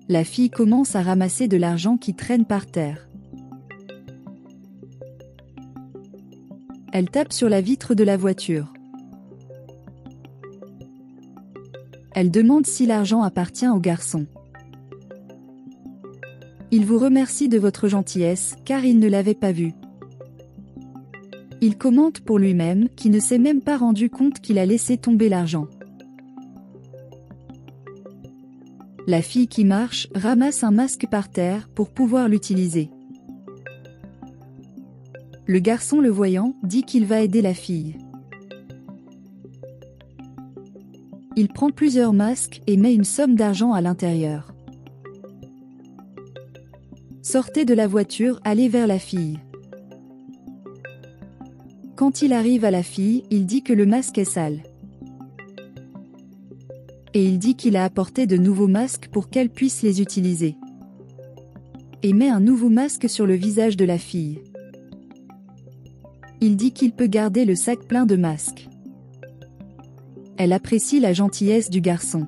La fille commence à ramasser de l'argent qui traîne par terre. Elle tape sur la vitre de la voiture. Elle demande si l'argent appartient au garçon. Il vous remercie de votre gentillesse, car il ne l'avait pas vu. Il commente pour lui-même qu'il ne s'est même pas rendu compte qu'il a laissé tomber l'argent. La fille qui marche ramasse un masque par terre pour pouvoir l'utiliser. Le garçon, le voyant, dit qu'il va aider la fille. Il prend plusieurs masques et met une somme d'argent à l'intérieur. Sortez de la voiture, allez vers la fille. Quand il arrive à la fille, il dit que le masque est sale. Et il dit qu'il a apporté de nouveaux masques pour qu'elle puisse les utiliser. Et met un nouveau masque sur le visage de la fille. Il dit qu'il peut garder le sac plein de masques. Elle apprécie la gentillesse du garçon.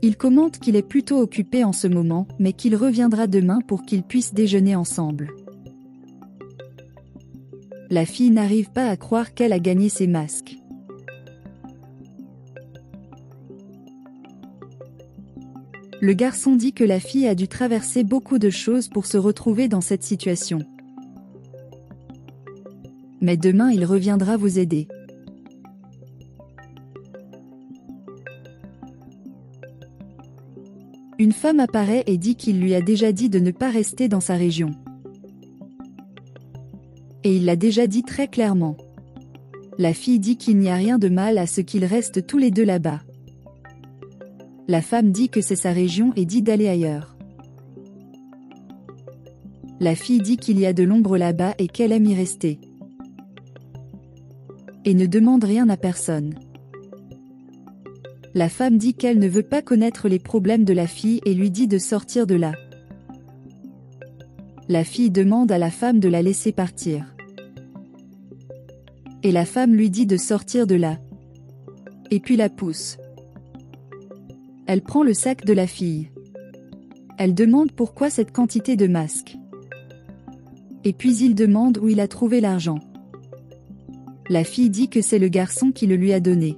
Il commente qu'il est plutôt occupé en ce moment, mais qu'il reviendra demain pour qu'ils puissent déjeuner ensemble. La fille n'arrive pas à croire qu'elle a gagné ses masques. Le garçon dit que la fille a dû traverser beaucoup de choses pour se retrouver dans cette situation. Mais demain il reviendra vous aider. Une femme apparaît et dit qu'il lui a déjà dit de ne pas rester dans sa région. Et il l'a déjà dit très clairement. La fille dit qu'il n'y a rien de mal à ce qu'ils restent tous les deux là-bas. La femme dit que c'est sa région et dit d'aller ailleurs. La fille dit qu'il y a de l'ombre là-bas et qu'elle aime y rester. Et ne demande rien à personne. La femme dit qu'elle ne veut pas connaître les problèmes de la fille et lui dit de sortir de là. La fille demande à la femme de la laisser partir. Et la femme lui dit de sortir de là. Et puis la pousse. Elle prend le sac de la fille. Elle demande pourquoi cette quantité de masques. Et puis il demande où il a trouvé l'argent. La fille dit que c'est le garçon qui le lui a donné.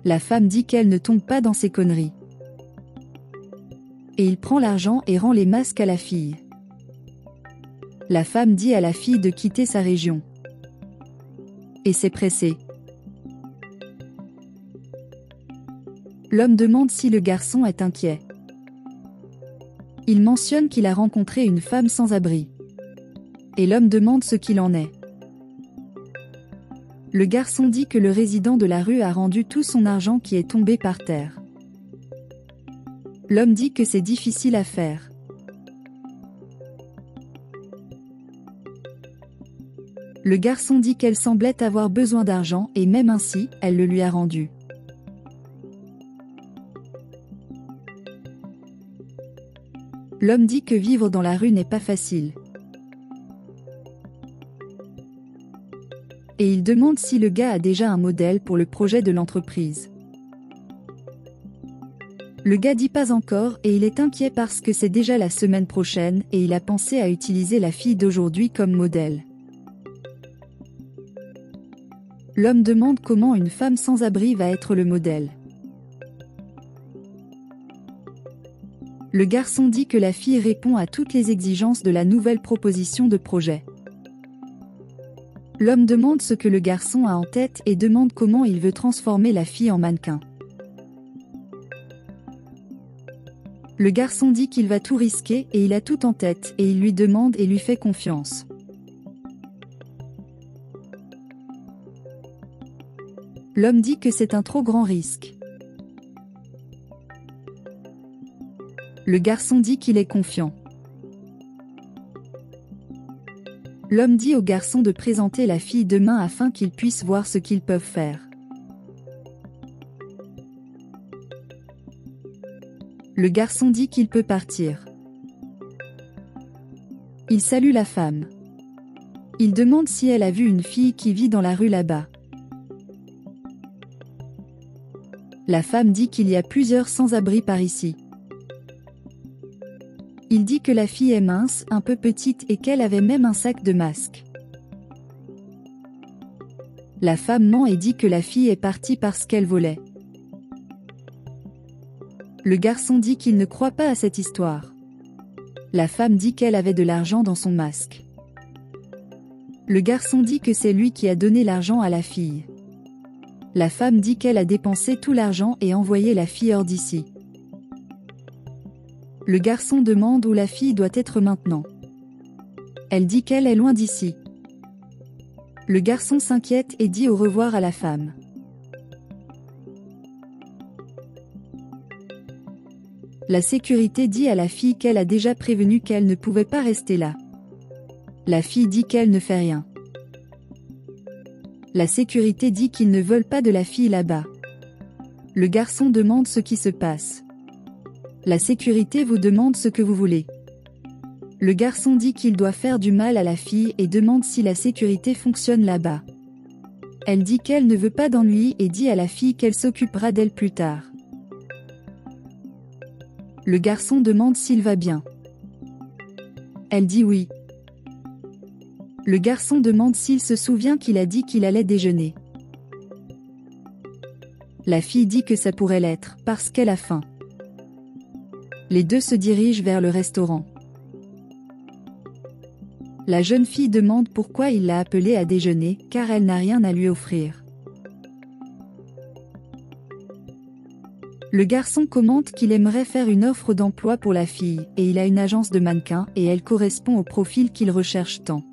La femme dit qu'elle ne tombe pas dans ces conneries. Et il prend l'argent et rend les masques à la fille. La femme dit à la fille de quitter sa région. Et c'est pressé. L'homme demande si le garçon est inquiet. Il mentionne qu'il a rencontré une femme sans abri. Et l'homme demande ce qu'il en est. Le garçon dit que le résident de la rue a rendu tout son argent qui est tombé par terre. L'homme dit que c'est difficile à faire. Le garçon dit qu'elle semblait avoir besoin d'argent et même ainsi, elle le lui a rendu. L'homme dit que vivre dans la rue n'est pas facile. Et il demande si le gars a déjà un modèle pour le projet de l'entreprise. Le gars dit pas encore et il est inquiet parce que c'est déjà la semaine prochaine et il a pensé à utiliser la fille d'aujourd'hui comme modèle. L'homme demande comment une femme sans abri va être le modèle. Le garçon dit que la fille répond à toutes les exigences de la nouvelle proposition de projet. L'homme demande ce que le garçon a en tête et demande comment il veut transformer la fille en mannequin. Le garçon dit qu'il va tout risquer et il a tout en tête et il lui demande et lui fait confiance. L'homme dit que c'est un trop grand risque. Le garçon dit qu'il est confiant. L'homme dit au garçon de présenter la fille demain afin qu'ils puissent voir ce qu'ils peuvent faire. Le garçon dit qu'il peut partir. Il salue la femme. Il demande si elle a vu une fille qui vit dans la rue là-bas. La femme dit qu'il y a plusieurs sans-abri par ici. Il dit que la fille est mince, un peu petite et qu'elle avait même un sac de masque. La femme ment et dit que la fille est partie parce qu'elle volait. Le garçon dit qu'il ne croit pas à cette histoire. La femme dit qu'elle avait de l'argent dans son masque. Le garçon dit que c'est lui qui a donné l'argent à la fille. La femme dit qu'elle a dépensé tout l'argent et envoyé la fille hors d'ici. Le garçon demande où la fille doit être maintenant. Elle dit qu'elle est loin d'ici. Le garçon s'inquiète et dit au revoir à la femme. La sécurité dit à la fille qu'elle a déjà prévenu qu'elle ne pouvait pas rester là. La fille dit qu'elle ne fait rien. La sécurité dit qu'ils ne veulent pas de la fille là-bas. Le garçon demande ce qui se passe. La sécurité vous demande ce que vous voulez. Le garçon dit qu'il doit faire du mal à la fille et demande si la sécurité fonctionne là-bas. Elle dit qu'elle ne veut pas d'ennui et dit à la fille qu'elle s'occupera d'elle plus tard. Le garçon demande s'il va bien. Elle dit oui. Le garçon demande s'il se souvient qu'il a dit qu'il allait déjeuner. La fille dit que ça pourrait l'être, parce qu'elle a faim. Les deux se dirigent vers le restaurant. La jeune fille demande pourquoi il l'a appelée à déjeuner, car elle n'a rien à lui offrir. Le garçon commente qu'il aimerait faire une offre d'emploi pour la fille, et il a une agence de mannequins, et elle correspond au profil qu'il recherche tant.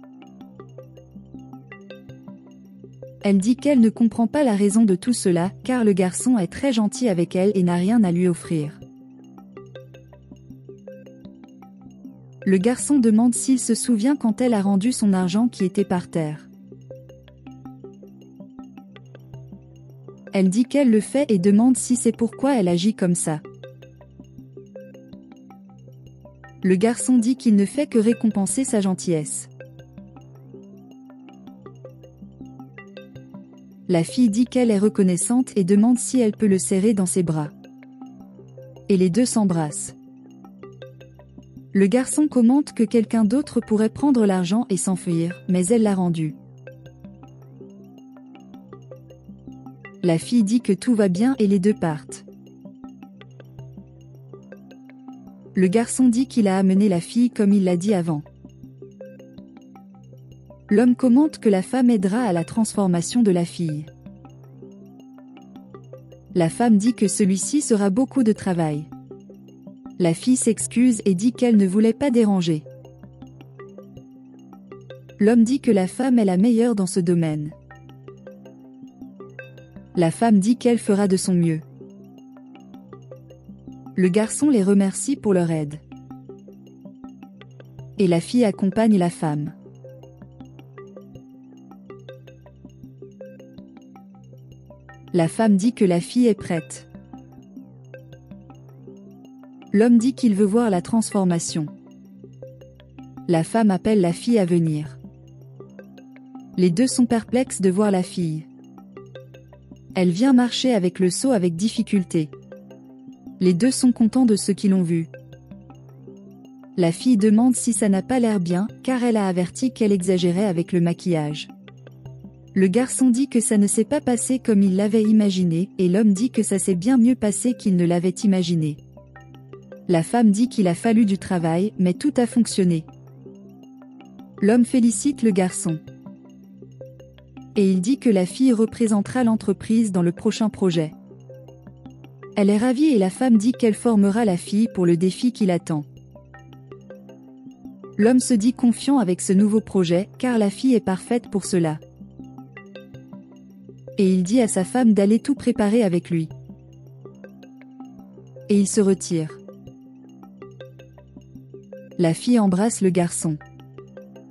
Elle dit qu'elle ne comprend pas la raison de tout cela, car le garçon est très gentil avec elle et n'a rien à lui offrir. Le garçon demande s'il se souvient quand elle a rendu son argent qui était par terre. Elle dit qu'elle le fait et demande si c'est pourquoi elle agit comme ça. Le garçon dit qu'il ne fait que récompenser sa gentillesse. La fille dit qu'elle est reconnaissante et demande si elle peut le serrer dans ses bras. Et les deux s'embrassent. Le garçon commente que quelqu'un d'autre pourrait prendre l'argent et s'enfuir, mais elle l'a rendu. La fille dit que tout va bien et les deux partent. Le garçon dit qu'il a amené la fille comme il l'a dit avant. L'homme commente que la femme aidera à la transformation de la fille. La femme dit que celui-ci sera beaucoup de travail. La fille s'excuse et dit qu'elle ne voulait pas déranger. L'homme dit que la femme est la meilleure dans ce domaine. La femme dit qu'elle fera de son mieux. Le garçon les remercie pour leur aide. Et la fille accompagne la femme. La femme dit que la fille est prête. L'homme dit qu'il veut voir la transformation. La femme appelle la fille à venir. Les deux sont perplexes de voir la fille. Elle vient marcher avec le seau avec difficulté. Les deux sont contents de ce qu'ils ont vu. La fille demande si ça n'a pas l'air bien, car elle a averti qu'elle exagérait avec le maquillage. Le garçon dit que ça ne s'est pas passé comme il l'avait imaginé, et l'homme dit que ça s'est bien mieux passé qu'il ne l'avait imaginé. La femme dit qu'il a fallu du travail, mais tout a fonctionné. L'homme félicite le garçon. Et il dit que la fille représentera l'entreprise dans le prochain projet. Elle est ravie et la femme dit qu'elle formera la fille pour le défi qui l'attend. L'homme se dit confiant avec ce nouveau projet, car la fille est parfaite pour cela. Et il dit à sa femme d'aller tout préparer avec lui. Et il se retire. La fille embrasse le garçon.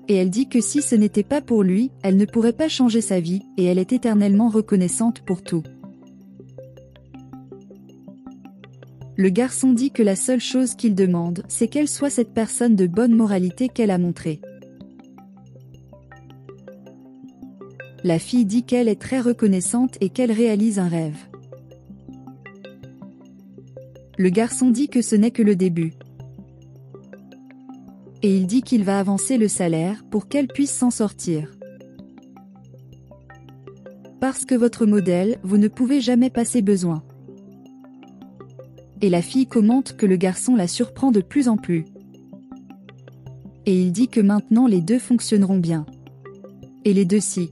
Et elle dit que si ce n'était pas pour lui, elle ne pourrait pas changer sa vie, et elle est éternellement reconnaissante pour tout. Le garçon dit que la seule chose qu'il demande, c'est qu'elle soit cette personne de bonne moralité qu'elle a montrée. La fille dit qu'elle est très reconnaissante et qu'elle réalise un rêve. Le garçon dit que ce n'est que le début. Et il dit qu'il va avancer le salaire pour qu'elle puisse s'en sortir. Parce que votre modèle, vous ne pouvez jamais passer besoin. Et la fille commente que le garçon la surprend de plus en plus. Et il dit que maintenant les deux fonctionneront bien. Et les deux si.